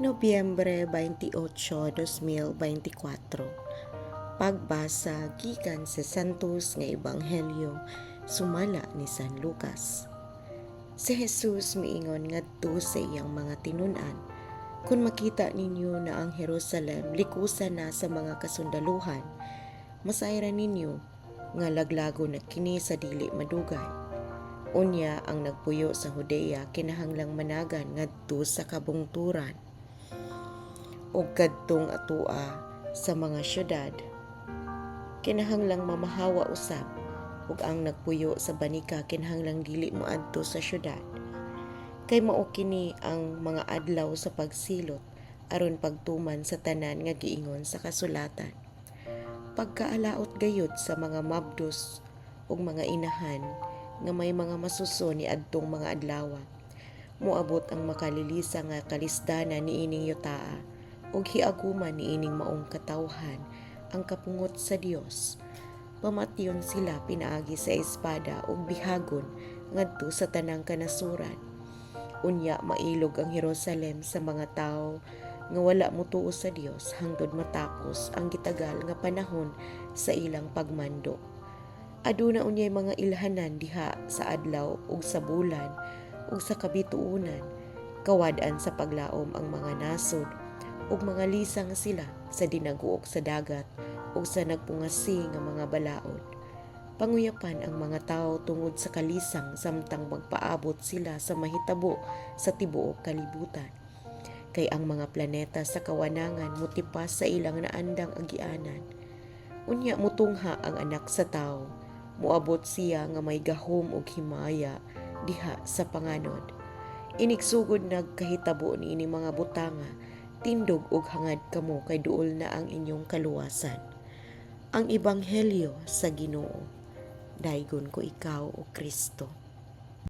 Nobyembre 28, 2024. Pagbasa gikan sa Santos nga Ebanghelyo sumala ni San Lucas. Si Jesus miingon ngadto sa iyang mga tinun-an, "Kung makita ninyo na ang Jerusalem likusan na sa mga kasundaluhan, masayran ninyo nga laglago na kini sa dili madugay. Unya ang nagpuyo sa Judea kinahanglang managan ngadto sa kabungturan ug kadtong atua sa mga syudad, kinahanglang mamahawa usab, ug ang nagpuyo sa banika kinahanglang dili moadto sa syudad. Kay mao kini ang mga adlaw sa pagsilot aron pagtuman sa tanan nga giingon sa kasulatan. Pagkaalaot gayud sa mga mabdos ug mga inahan nga may mga masuso ni adtong mga adlaw. Moabot ang makalilisa nga kalisdanan niining yutaa ug hiaguman niining maong katawhan ang kapungot sa Dios. Pamatyon sila pinaagi sa espada ug bihagon ngadto sa tanang kanasuran. Unya mailog ang Jerusalem sa mga tawo nga wala motuo sa Dios hangtod matapos ang gitagal nga panahon sa ilang pagmando. Aduna unyay mga ilhanan diha sa adlaw ug sa bulan ug sa kabituonan, kawad-an sa paglaom ang mga nasod ug mga lisang sila sa dinaguok sa dagat ug sa nagpungasi nga mga balaod. Panguyapan ang mga tawo tungod sa kalisang samtang magpaabot sila sa mahitabo sa tibuok kalibutan. Kay ang mga planeta sa kawanangan motipas sa ilang naandang agianan. Unya mutungha ang anak sa tawo, moabot siya nga may gahom ug himaya diha sa panganod. Inigsugod nagkahitabo niini mga butanga, tindog ug hangad kamo kay duol na ang inyong kaluwasan. Ang Ebanghelyo sa Ginoo. Daygon ko ikaw, O Kristo.